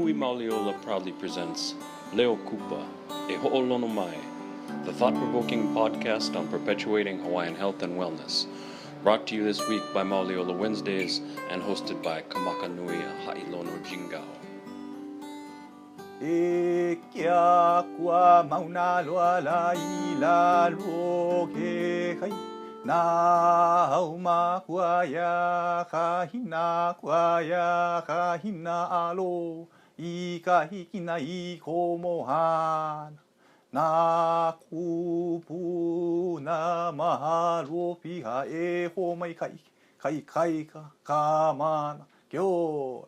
Hui Mauliola proudly presents Leo Kupa, e Ho'olono Mai, the thought-provoking podcast on perpetuating Hawaiian health and wellness, brought to you this week by Mauliola Wednesdays and hosted by Kamaka Nui Ha'ilono Jingao. E kia kua mauna loa la I la luo ke kai. Na hauma kua ya kahina kua ya kahina alo. I ka hikina I komohana. Na kupu na mahalo piha e ho mai kai ka mana. Kia ora.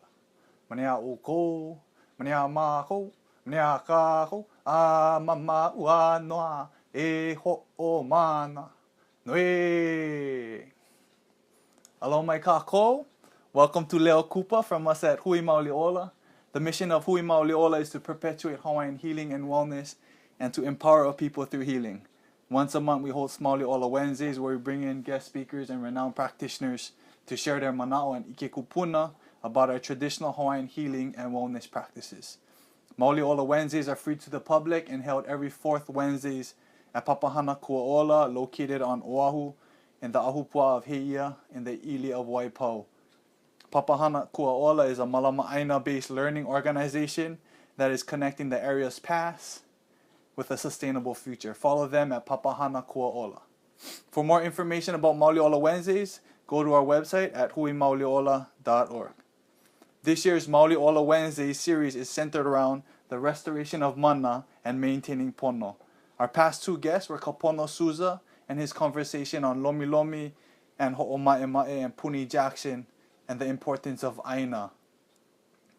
Manea o ko. Manea mako, manea kako, a mama ua noa, e ho o mana, noe. Aloha mai kako. Welcome to Leo Kupa from us at Hui Mauliola. The mission of Hui Mauliola is to perpetuate Hawaiian healing and wellness and to empower our people through healing. Once a month we host Mauliola Wednesdays where we bring in guest speakers and renowned practitioners to share their mana'o and ike kupuna about our traditional Hawaiian healing and wellness practices. Mauliola Wednesdays are free to the public and held every fourth Wednesdays at Papahana Kua'ola, located on Oahu in the Ahupua of Heia in the Ili of Waipau. Papahana Kua'ola is a Malama'aina-based learning organization that is connecting the area's past with a sustainable future. Follow them at Papahana Kua'ola. For more information about Mauliola Wednesdays, go to our website at huimauliola.org. This year's Mauliola Wednesdays series is centered around the restoration of mana and maintaining pono. Our past two guests were Kapono Souza and his conversation on Lomi Lomi and Ho'oma'ema'e and Puni Jackson and the importance of Aina.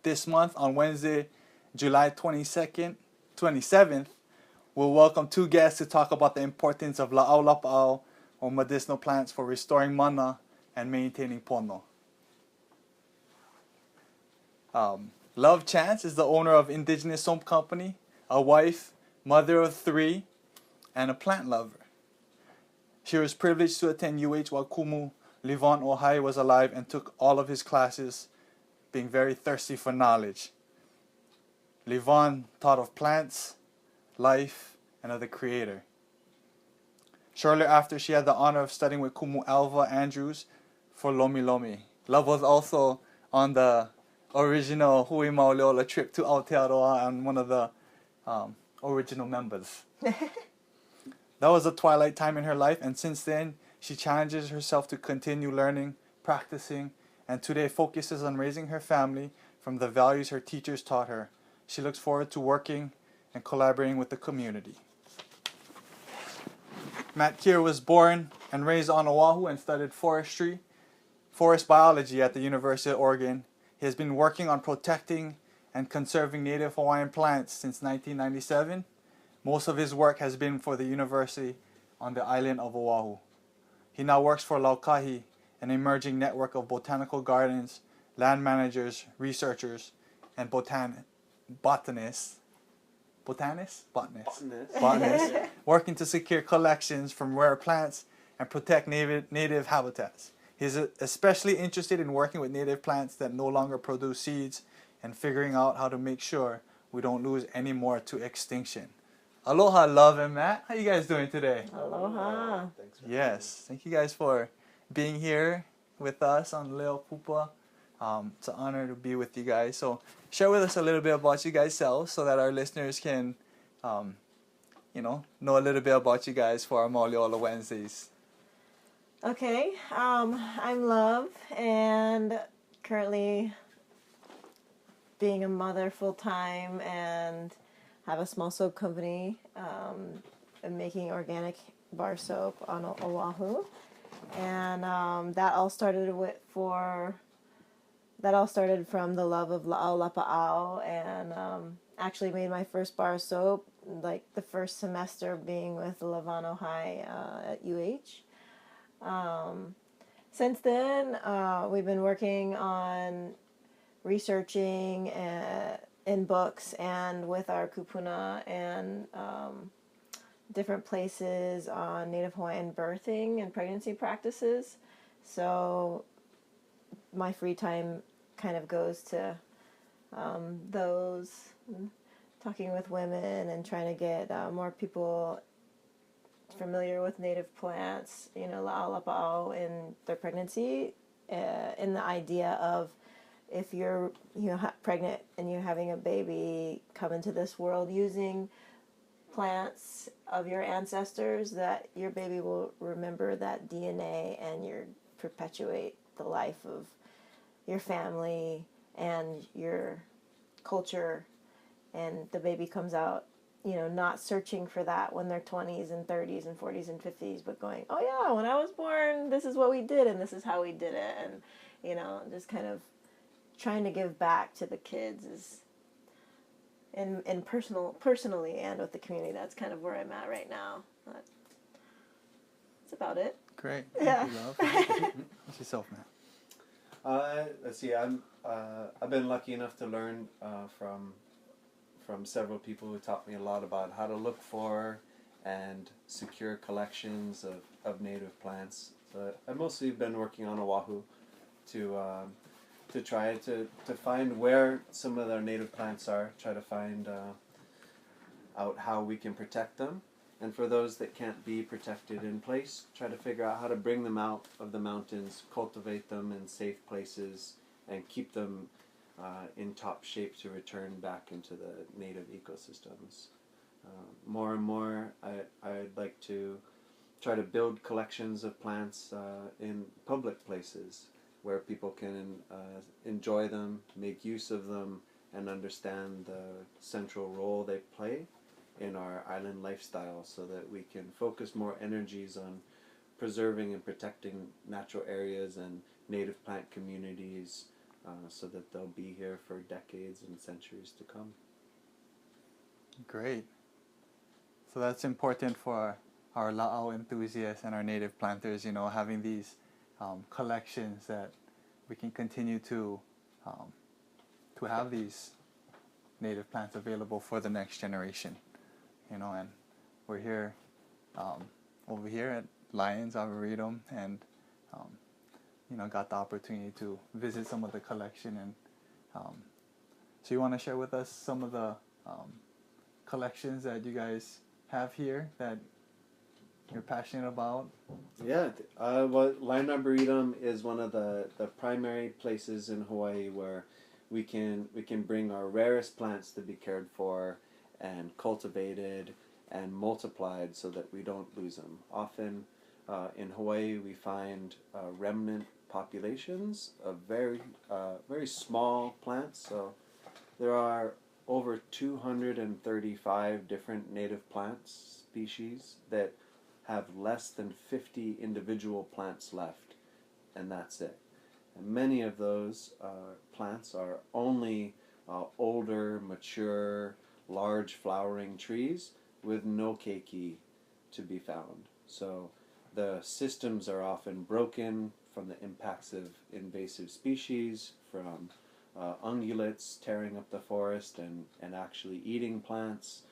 This month, on Wednesday, July 27th, we'll welcome two guests to talk about the importance of La'au Lapaau, or medicinal plants for restoring mana and maintaining pono. Love Chance is the owner of Indigenous Soap Company, a wife, mother of three, and a plant lover. She was privileged to attend UH while Kumu Livon Ohai was alive and took all of his classes, being very thirsty for knowledge. Livon taught of plants, life, and of the Creator. Shortly after, she had the honor of studying with Kumu Alva Andrews for Lomi Lomi. Love was also on the original Hui Mauliola trip to Aotearoa and one of the original members. That was a twilight time in her life, and since then, she challenges herself to continue learning, practicing, and today focuses on raising her family from the values her teachers taught her. She looks forward to working and collaborating with the community. Matt Kier was born and raised on Oahu and studied forest biology at the University of Oregon. He has been working on protecting and conserving native Hawaiian plants since 1997. Most of his work has been for the university on the island of Oahu. He now works for Laukahi, an emerging network of botanical gardens, land managers, researchers, and botanists, working to secure collections from rare plants and protect native habitats. He's especially interested in working with native plants that no longer produce seeds and figuring out how to make sure we don't lose any more to extinction. Aloha, Love and Matt. How you guys doing today? Aloha. Yes, thank you guys for being here with us on Leo Kupa. It's an honor to be with you guys. So share with us a little bit about you guys selves so that our listeners can, know a little bit about you guys for our Mauliola Wednesdays. Okay, I'm Love, and currently being a mother full-time and have a small soap company and making organic bar soap on Oahu. And that all started from the love of La'au Lapaau, and actually made my first bar soap like the first semester being with Livon Ohai at UH. Since then, we've been working on researching in books and with our kupuna and different places on Native Hawaiian birthing and pregnancy practices. So my free time kind of goes to those, talking with women and trying to get more people familiar with native plants, La'au Lapaau in their pregnancy, in the idea of if you're pregnant and you're having a baby come into this world using plants of your ancestors, that your baby will remember that DNA and perpetuate the life of your family and your culture, and the baby comes out not searching for that when they're 20s and 30s and 40s and 50s, but going, oh yeah, when I was born, this is what we did and this is how we did it. And, just kind of trying to give back to the kids is in personally and with the community. That's kind of where I'm at right now. But that's about it. Great. Yeah. Thank you, love. What's yourself, man? Let's see. I've been lucky enough to learn from several people who taught me a lot about how to look for and secure collections of native plants. So I've mostly been working on Oahu to try to find where some of their native plants are, try to find out how we can protect them. And for those that can't be protected in place, try to figure out how to bring them out of the mountains, cultivate them in safe places, and keep them in top shape to return back into the native ecosystems. More and more, I'd like to try to build collections of plants in public places where people can enjoy them, make use of them, and understand the central role they play in our island lifestyle, so that we can focus more energies on preserving and protecting natural areas and native plant communities, so that they'll be here for decades and centuries to come. Great. So that's important for our La'au enthusiasts and our native planters, having these collections that we can continue to have these native plants available for the next generation, and we're here over here at Lions Arboretum, and got the opportunity to visit some of the collection. And so you want to share with us some of the collections that you guys have here that you're passionate about? Yeah, well, Lion Arboretum is one of the primary places in Hawaii where we can bring our rarest plants to be cared for and cultivated and multiplied so that we don't lose them. Often in Hawaii we find remnant populations of very small plants. So there are over 235 different native plants species that have less than 50 individual plants left, and that's it. And many of those plants are only older, mature, large flowering trees with no keiki to be found. So the systems are often broken from the impacts of invasive species, from ungulates tearing up the forest and actually eating plants,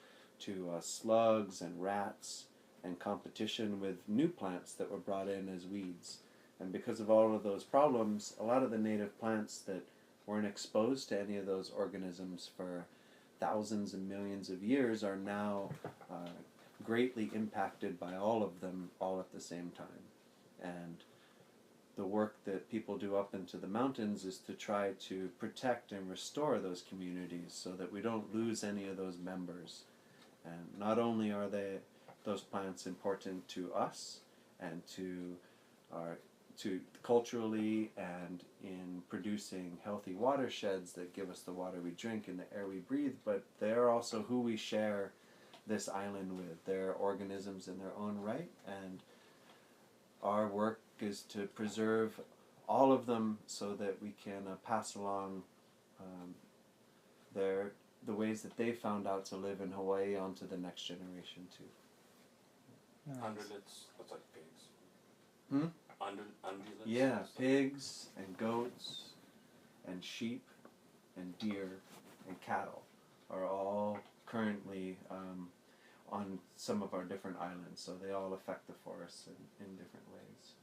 to slugs and rats, and competition with new plants that were brought in as weeds. And because of all of those problems, a lot of the native plants that weren't exposed to any of those organisms for thousands and millions of years are now greatly impacted by all of them all at the same time. And the work that people do up into the mountains is to try to protect and restore those communities so that we don't lose any of those members. And not only are those plants important to us and to culturally and in producing healthy watersheds that give us the water we drink and the air we breathe, but they're also who we share this island with. They're organisms in their own right, and our work is to preserve all of them so that we can pass along the ways that they found out to live in Hawaii onto the next generation too. Nice. Ungulates, that's like pigs. Hmm? Ungulates? Yeah, pigs and goats and sheep and deer and cattle are all currently on some of our different islands, so they all affect the forests in different ways.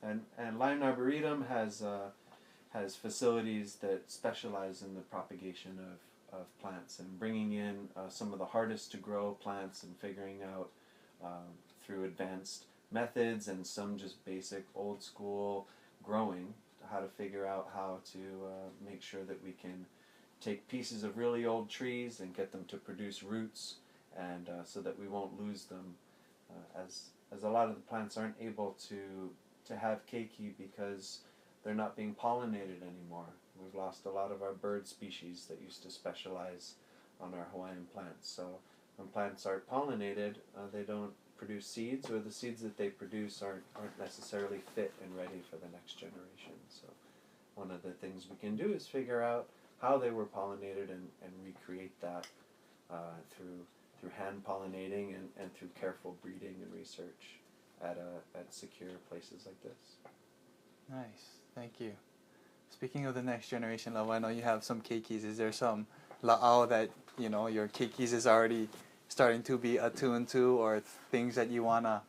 Yeah. And Lion Arboretum has facilities that specialize in the propagation of plants and bringing in some of the hardest to grow plants and figuring out through advanced methods and some just basic old school growing, how to figure out how to make sure that we can take pieces of really old trees and get them to produce roots, and so that we won't lose them, as a lot of the plants aren't able to have keiki because they're not being pollinated anymore. We've lost a lot of our bird species that used to specialize on our Hawaiian plants. So when plants aren't pollinated, they don't produce seeds, or the seeds that they produce aren't necessarily fit and ready for the next generation. So one of the things we can do is figure out how they were pollinated and recreate that through hand pollinating and through careful breeding and research at secure places like this. Nice, thank you. Speaking of the next generation, La'au, I know you have some keikis. Is there some la'au that, you know, your keikis is already starting to be attuned to, or things that you want to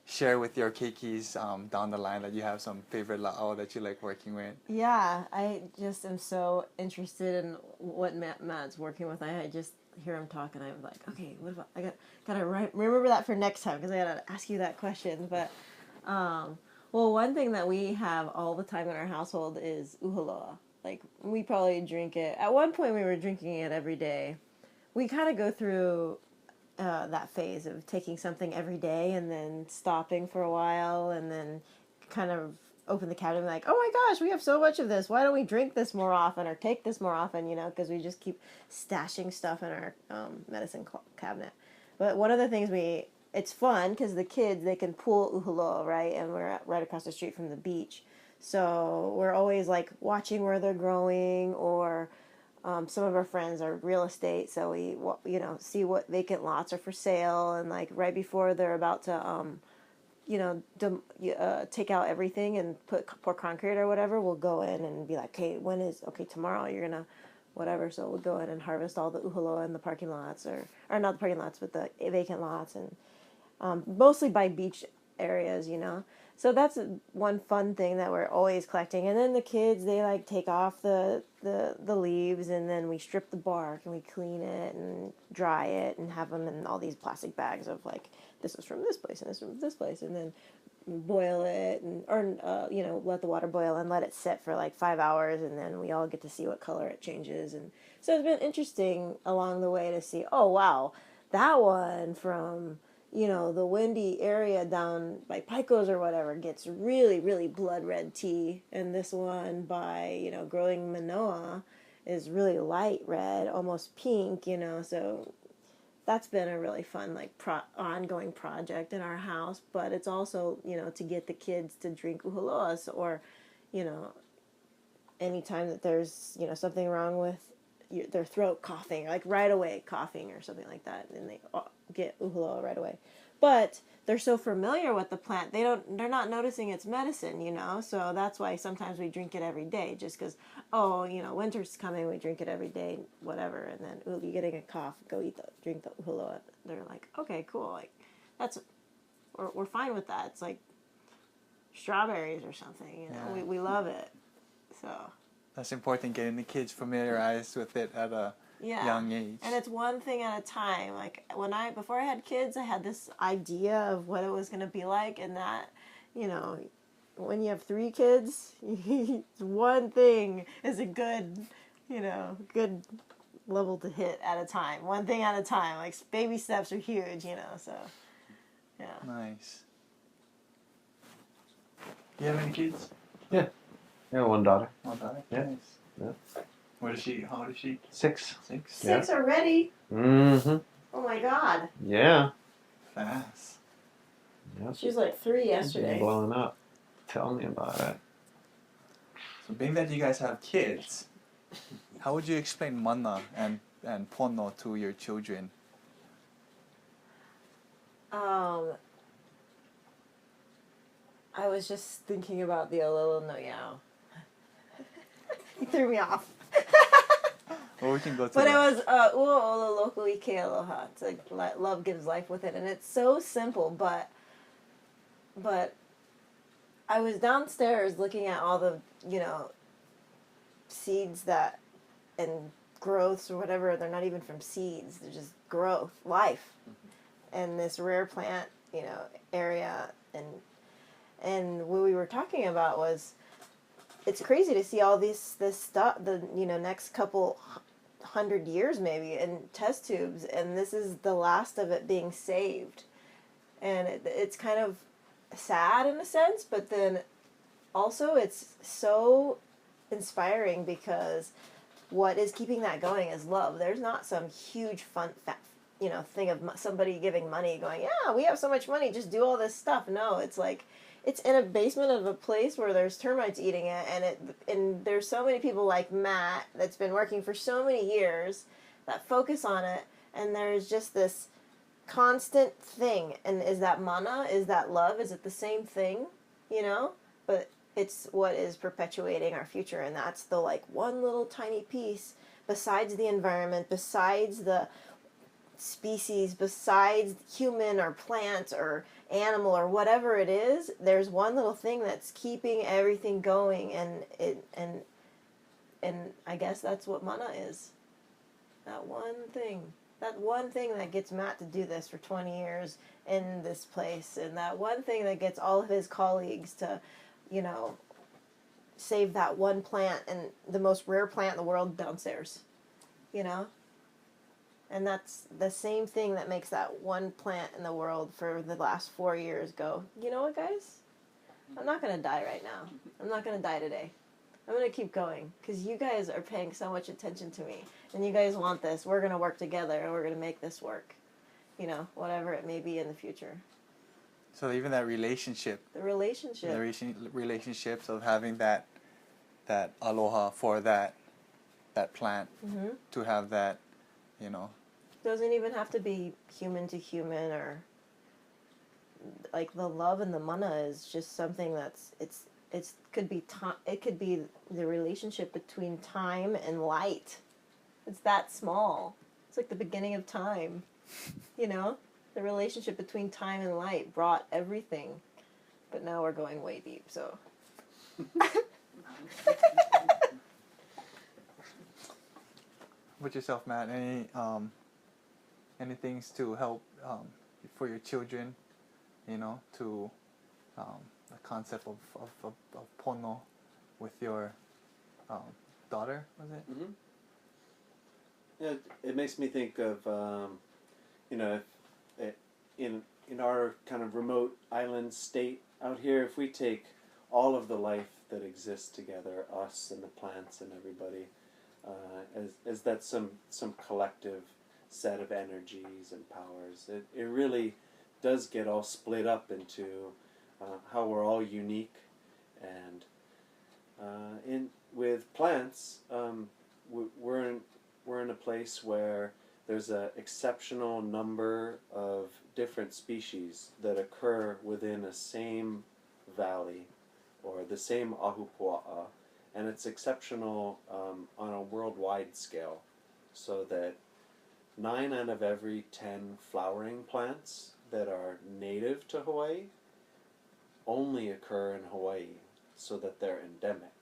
share with your keikis down the line, that you have some favorite la'au that you like working with? Yeah, I just am so interested in what Matt's working with. I just hear him talk and I'm like, okay, what about, I gotta remember that for next time, because I gotta ask you that question. But well, one thing that we have all the time in our household is uhaloa. Like, we probably drink it. At one point we were drinking it every day. We kind of go through that phase of taking something every day and then stopping for a while and then kind of open the cabinet and be like, oh my gosh, we have so much of this. Why don't we drink this more often or take this more often, you know, because we just keep stashing stuff in our medicine cabinet. But one of the things it's fun because the kids, they can pull uhaloa, right? And we're right across the street from the beach. So we're always like watching where they're growing, or some of our friends are real estate, so we, you know, see what vacant lots are for sale, and like right before they're about to, you know, take out everything and pour concrete or whatever, we'll go in and be like, okay, tomorrow you're gonna, whatever. So we'll go in and harvest all the uhaloa in the parking lots, or not the parking lots, but the vacant lots, and mostly by beach areas, you know. So that's one fun thing that we're always collecting. And then the kids, they like take off the leaves, and then we strip the bark and we clean it and dry it and have them in all these plastic bags of like, this is from this place and this is from this place, and then boil it or you know, let the water boil and let it sit for like 5 hours, and then we all get to see what color it changes. And so it's been interesting along the way to see, oh wow, that one from, you know, the windy area down by Picos or whatever gets really, really blood red tea. And this one by, you know, growing Manoa is really light red, almost pink, you know. So that's been a really fun, like, ongoing project in our house. But it's also, you know, to get the kids to drink uhaloas, or, you know, anytime that there's, you know, something wrong with their throat, coughing, like right away coughing or something like that, and they get uhaloa right away. But they're so familiar with the plant, they're not noticing it's medicine, you know. So that's why sometimes we drink it every day, just because, oh, you know, winter's coming, we drink it every day, whatever. And then, ooh, you're getting a cough, drink the uhaloa. They're like, okay, cool, like that's, we're fine with that. It's like strawberries or something, you know. Yeah. We love it. So that's important, getting the kids familiarized with it at a young age. And it's one thing at a time. Like before I had kids, I had this idea of what it was going to be like, and that, you know, when you have 3 kids, one thing is a good, you know, good level to hit at a time. One thing at a time. Like, baby steps are huge, you know. So, yeah. Nice. Do you have any kids? Yeah. Yeah, one daughter. One daughter? Yeah. Nice. Yeah. How old is she? 6. 6? 6 already? Mm-hmm. Oh my God. Yeah. Fast. Yep. She was like 3 yesterday. Blowing up. Tell me about it. So being that you guys have kids, how would you explain mana and pono to your children? I was just thinking about the Olelo no Yao. He threw me off. Well, we can go to But that. it was ua ola loku ike aloha. It's like love gives life with it, and it's so simple. But I was downstairs looking at all the, you know, seeds that and growths or whatever. They're not even from seeds. They're just growth, life, and this rare plant, area. And what we were talking about was, it's crazy to see all this stuff, the next couple 100 years maybe in test tubes, and this is the last of it being saved, and it's kind of sad in a sense, but then also it's so inspiring because what is keeping that going is love. There's not some huge fun thing of somebody giving money going, yeah, we have so much money, just do all this stuff. No, it's like, it's in a basement of a place where there's termites eating it, and there's so many people like Matt that's been working for so many years that focus on it, and there's just this constant thing. And is that mana? Is that love? Is it the same thing? But it's what is perpetuating our future, and that's the one little tiny piece besides the environment, besides the species, besides human or plant or animal or whatever it is. There's one little thing that's keeping everything going, and I guess that's what mana is. That one thing that gets Matt to do this for 20 years in this place, and that one thing that gets all of his colleagues to save that one plant, and the most rare plant in the world downstairs, and that's the same thing that makes that one plant in the world for the last 4 years go, you know what, guys? I'm not going to die right now. I'm not going to die today. I'm going to keep going because you guys are paying so much attention to me, and you guys want this. We're going to work together, and we're going to make this work, whatever it may be in the future. So even that relationship. The relationship. Relationships of having that aloha for that plant, to have that, Doesn't even have to be human to human, or like the love and the mana is just something that's it could be the relationship between time and light. It's that small. It's like the beginning of time. The relationship between time and light brought everything, but now we're going way deep. So. With yourself, Matt, any things to help for your children, to the concept of pono with your daughter, was it? Mm-hmm. Yeah, it makes me think of in our kind of remote island state out here, if we take all of the life that exists together, us and the plants and everybody, as that some collective set of energies and powers, it really does get all split up into how we're all unique. And with plants, we're in a place where there's an exceptional number of different species that occur within a same valley or the same ahupua'a, and it's exceptional on a worldwide scale, so that 9 out of every 10 flowering plants that are native to Hawaii only occur in Hawaii, so that they're endemic.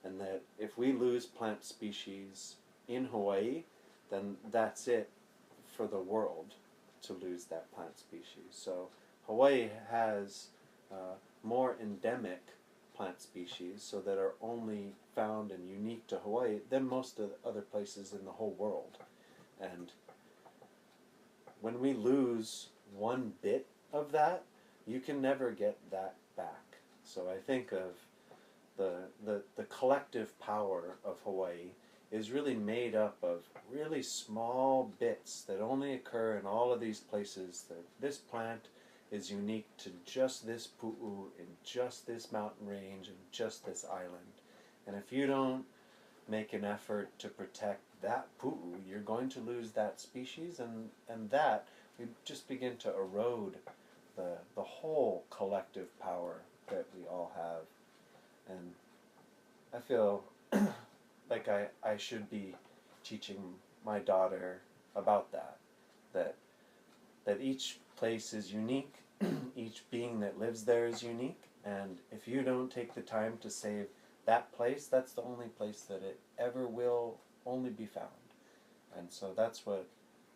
And that if we lose plant species in Hawaii, then that's it for the world to lose that plant species. So Hawaii has more endemic plant species, so that are only found and unique to Hawaii, than most of the other places in the whole world. And when we lose one bit of that, you can never get that back. So I think of the collective power of Hawaii is really made up of really small bits that only occur in all of these places. That this plant is unique to just this pu'u, in just this mountain range, and just this island. And if you don't make an effort to protect that pu'u, you're going to lose that species, and that we just begin to erode the whole collective power that we all have. And I feel like I should be teaching my daughter about that each place is unique, each being that lives there is unique, and if you don't take the time to save that place, that's the only place that it ever will only be found. And so that's what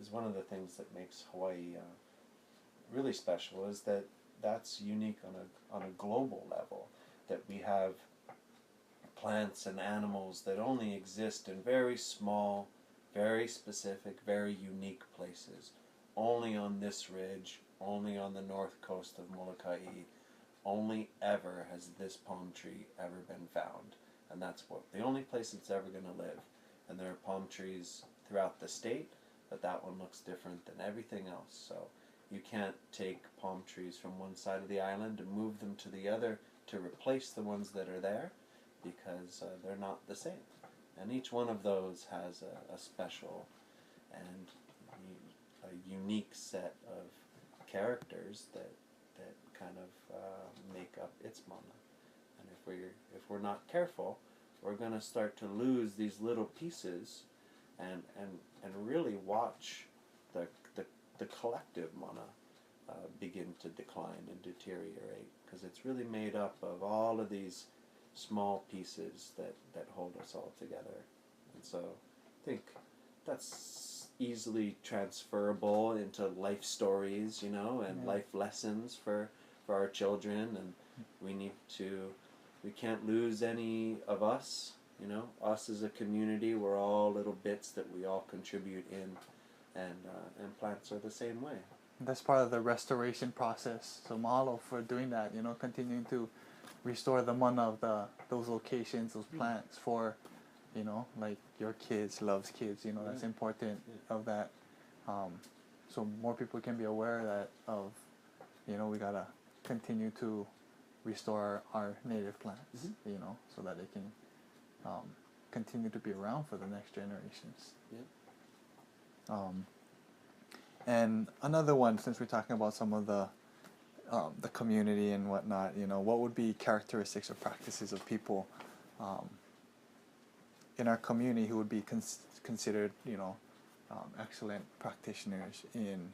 is one of the things that makes Hawaii really special, is that that's unique on a global level, that we have plants and animals that only exist in very small, very specific, very unique places. Only on this ridge, only on the north coast of Molokai, only ever has this palm tree ever been found. And that's the only place it's ever going to live. And there are palm trees throughout the state, but that one looks different than everything else. So you can't take palm trees from one side of the island and move them to the other to replace the ones that are there, because they're not the same. And each one of those has a special and a unique set of characters that kind of make up its mana. And if we're not careful, we're going to start to lose these little pieces and really watch the collective mana begin to decline and deteriorate, because it's really made up of all of these small pieces that hold us all together. And so I think that's easily transferable into life stories, and life lessons for our children. And we can't lose any of us, us as a community. We're all little bits that we all contribute in, and plants are the same way. That's part of the restoration process. So mahalo for doing that, continuing to restore the mana of those locations, those plants for, like your kids loves kids, that's important of that. So more people can be aware of, we gotta continue to restore our native plants, so that they can continue to be around for the next generations. Yeah. And another one, since we're talking about some of the community and whatnot, what would be characteristics or practices of people in our community who would be considered, excellent practitioners in,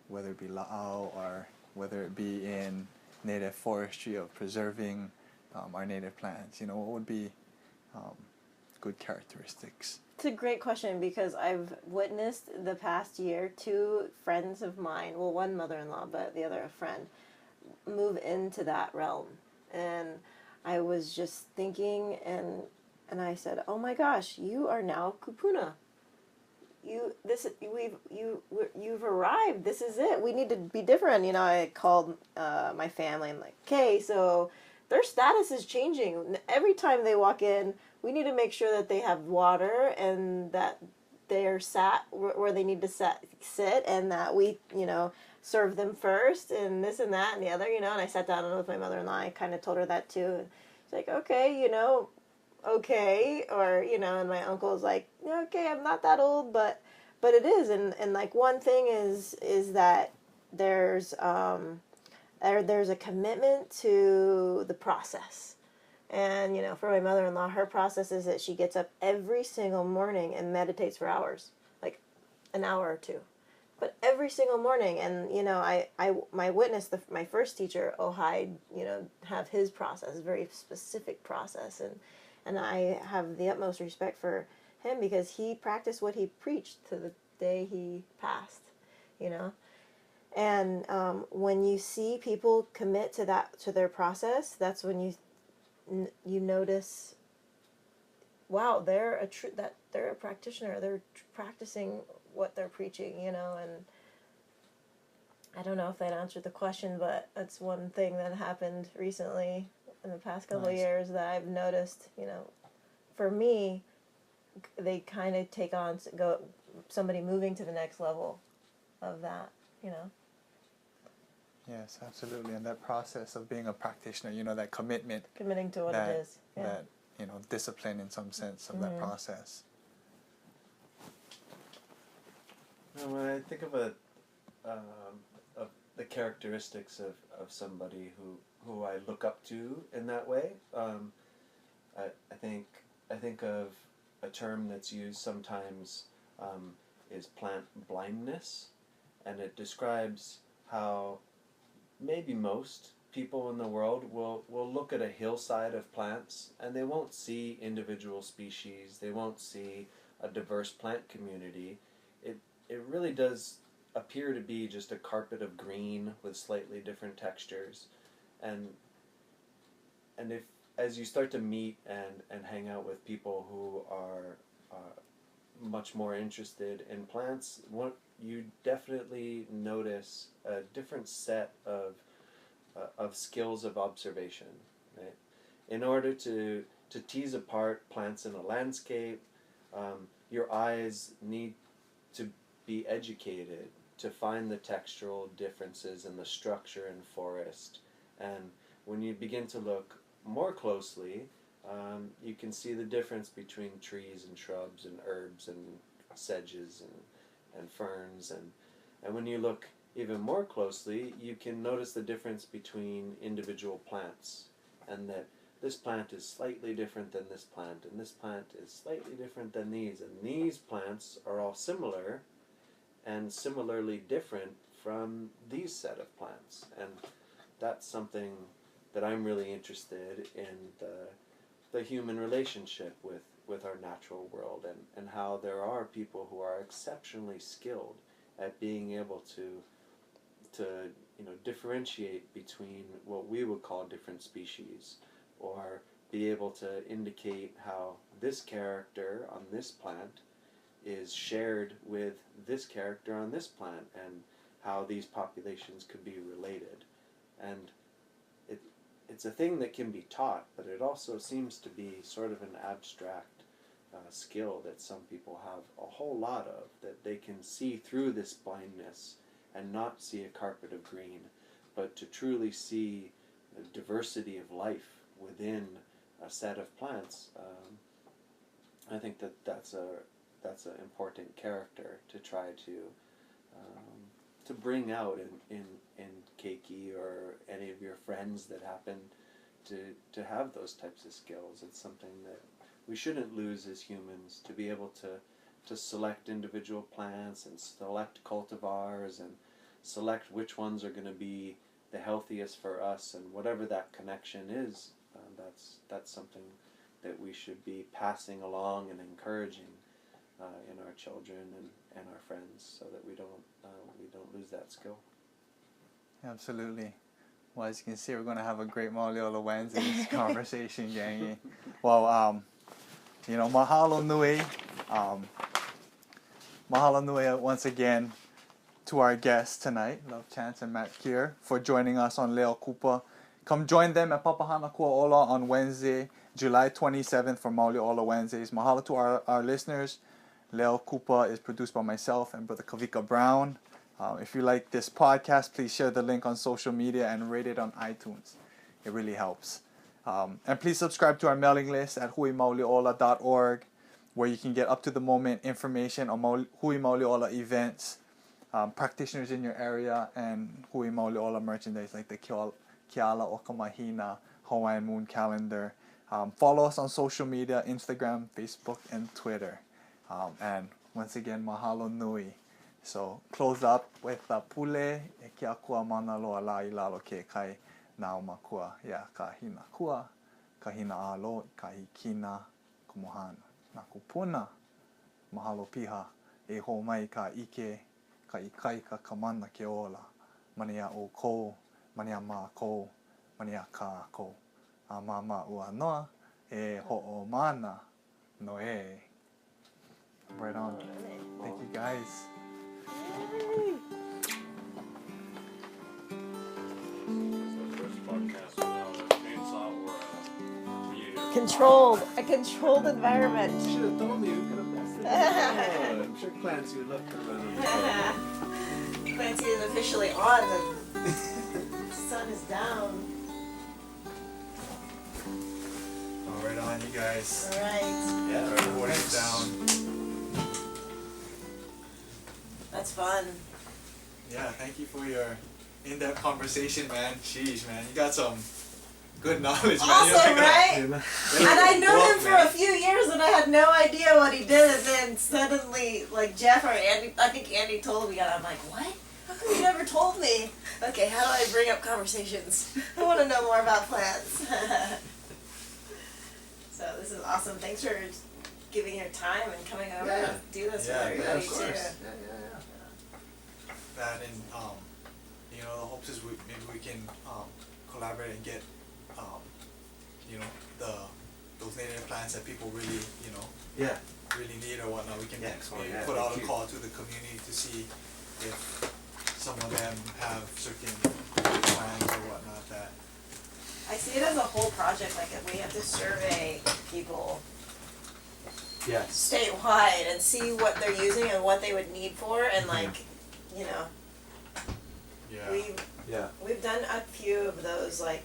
whether it be la'au or whether it be in native forestry of preserving our native plants, what would be good characteristics? It's a great question, because I've witnessed the past year 2 friends of mine, well, one mother-in-law, but the other a friend, move into that realm. And I was just thinking, and I said, "Oh my gosh, you are now kupuna. You've arrived. This is it. We need to be different." I called my family and like, "Okay, so their status is changing. Every time they walk in, we need to make sure that they have water and that they're sat where they need to sit, and that we, serve them first, and this and that and the other, And I sat down with my mother-in-law. I kind of told her that too. And she's like, "Okay, okay," or and my uncle was like, "Yeah, okay, I'm not that old, but it is." And like one thing is that there's a commitment to the process. And, for my mother-in-law, her process is that she gets up every single morning and meditates for hours, like an hour or 2. But every single morning. And, my witness, my first teacher, Ohai, have his process, very specific process. And I have the utmost respect for him, because he practiced what he preached to the day he passed, And when you see people commit to their process, that's when you notice, wow, they're a practitioner. They're practicing what they're preaching, And I don't know if that answered the question, but that's one thing that happened recently in the past couple of years that I've noticed. For me, they kind of take on somebody moving to the next level of that. Yes, absolutely. And that process of being a practitioner, that commitment. Committing to what it is. Yeah. That, discipline in some sense of that process. When I think of of the characteristics of somebody who I look up to in that way, I think of a term that's used sometimes is plant blindness, and it describes how maybe most people in the world will look at a hillside of plants and they won't see individual species. They won't see a diverse plant community. It really does appear to be just a carpet of green with slightly different textures. And if as you start to meet and hang out with people who are much more interested in plants, you definitely notice a different set of skills of observation. Right? In order to tease apart plants in a landscape, your eyes need to be educated to find the textural differences in the structure in forest. And when you begin to look more closely, you can see the difference between trees and shrubs and herbs and sedges and ferns. And when you look even more closely, you can notice the difference between individual plants, and that this plant is slightly different than this plant, and this plant is slightly different than these, and these plants are all similar and similarly different from these set of plants. And that's something that I'm really interested in, the human relationship with our natural world, and how there are people who are exceptionally skilled at being able to differentiate between what we would call different species, or be able to indicate how this character on this plant is shared with this character on this plant, and how these populations could be related. And it's a thing that can be taught, but it also seems to be sort of an abstract skill that some people have a whole lot of, that they can see through this blindness and not see a carpet of green, but to truly see the diversity of life within a set of plants. I think that's an important character to try to bring out in Keiki or any of your friends that happen to have those types of skills. It's something that we shouldn't lose as humans, to be able to select individual plants and select cultivars and select which ones are going to be the healthiest for us, and whatever that connection is, that's something that we should be passing along and encouraging in our children and our friends, so that we don't lose that skill. Absolutely. Well, as you can see, we're going to have a great Mauli Ola Wednesday conversation, gangy. Well, mahalo nui. Mahalo nui once again to our guests tonight, Love Chance and Matt Kier, for joining us on La'au Kupa. Come join them at Papahana Kua Ola on Wednesday, July 27th for Mauli Ola Wednesdays. Mahalo to our listeners. La'au Kupa is produced by myself and Brother Kavika Brown. If you like this podcast, please share the link on social media and rate it on iTunes. It really helps. And please subscribe to our mailing list at huimauliola.org, where you can get up-to-the-moment information on Hui Mauliola events, practitioners in your area, and Hui Mauliola merchandise like the Kiala Okamahina Hawaiian Moon Calendar. Follow us on social media, Instagram, Facebook, and Twitter. And once again, mahalo nui. So close up with Pule e kia kua mana loa la I lalo ke kai nao makua ya kahina kua kahina alo kahikina kumuhana na kupuna mahalo piha e ho mai ka ike ka ikai ka kamana ke ola mania o ko mania ma ko mania ka ko a mama ua noa e ho o mana no e. Right on. Thank you guys. A controlled environment. You should have told me. We could have messed it up. I'm sure Clancy would love to run. Clancy is officially on. The sun is down. Oh, right on, you guys. All right. Yeah, Our recording's down. That's fun. Yeah, thank you for your in-depth conversation, man. Sheesh, man. You got some good knowledge, man. Awesome, right? Yeah. And I knew him for a few years and I had no idea what he did, and then suddenly, like Jeff or Andy, I think Andy told me, and I'm like, what? How come you never told me? Okay, how do I bring up conversations? I want to know more about plants. So this is awesome. Thanks for giving your time and coming over to do this with everybody too. That and you know, the hopes is maybe we can collaborate and get you know, those native plants that people really, you know, really need or whatnot. We can maybe put out a call to the community to see if some of them have certain plans or whatnot that. I see it as a whole project. Like if we have to survey people statewide and see what they're using and what they would need for, and like, you know, we've done a few of those, like,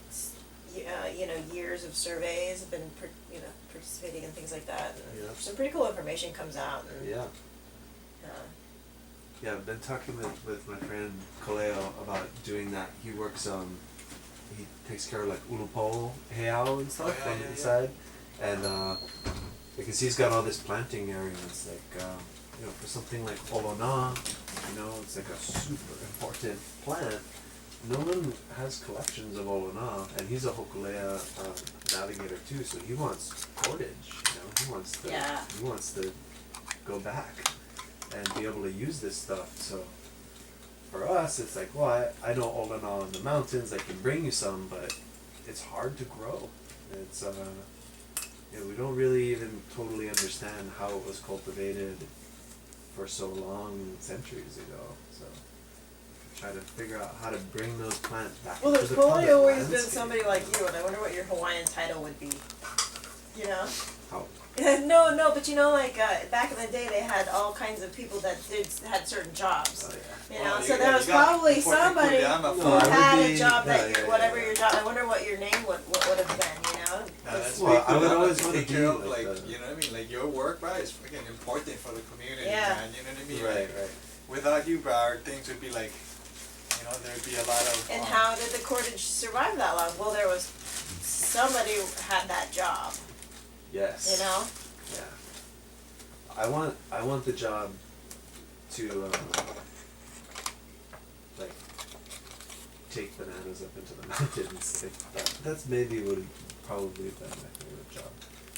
you know, years of surveys, have been you know, participating in things like that, and some pretty cool information comes out. And, I've been talking with my friend Kaleo about doing that. He works he takes care of like ulupo heiau and stuff on the inside, and because he's got all this planting area, it's like you know, for something like olona, you know, it's like a super important plant. No one has collections of olona, and he's a hokulea navigator too, so he wants cordage, you know, he wants to go back and be able to use this stuff. So for us, it's like, well, I know olana in the mountains, I can bring you some, but it's hard to grow. It's you know, we don't really even totally understand how it was cultivated for so long, centuries ago. So try to figure out how to bring those plants back. Well, into there's the probably public always landscape. been somebody like you, and I wonder what your Hawaiian title would be. You know? How? No, but you know, like back in the day, they had all kinds of people that had certain jobs. Oh, yeah. You know, so there was probably somebody who had a job that whatever your job. I wonder what your name would have been. You know. Well, I would always want to take be care of, like, you know what I mean? Like your work, bro, is freaking important for the community, Yeah. man. You know what I mean? right, Like, right. without you, bro, things would be like, you know, there'd be a lot of. And how did the cordage survive that long? Well, there was somebody who had that job. Yes. You know. Yeah. I want the job to like take bananas up into the mountains. Like that's maybe would probably have been my favorite job.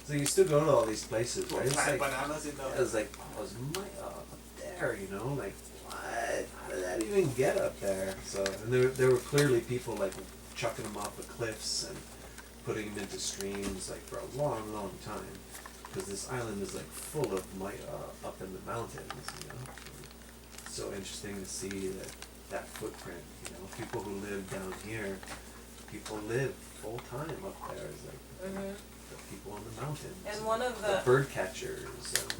So you still go to all these places, right? It's plant like, bananas in the. it's like, oh, it's up there, you know, like what? How did that even get up there? So, and there were clearly people like chucking them off the cliffs and putting them into streams like for a long, long time. Because this island is like full of up in the mountains, you know. It's so interesting to see that footprint, you know. People who live down here, people live full time up there. It's like the people on the mountains. And one of the bird catchers and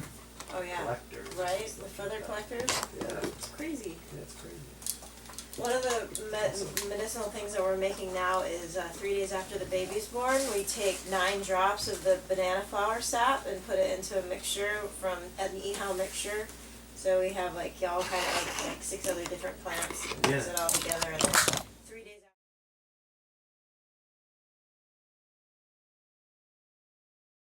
collectors. Right, and stuff the feather like that. collectors. Yeah. It's crazy. Yeah, it's crazy. One of the medicinal things that we're making now is 3 days after the baby's born, we take 9 drops of the banana flower sap and put it into a mixture from an ihao mixture. So we have like all kind of like 6 other different plants and mix it all together, and then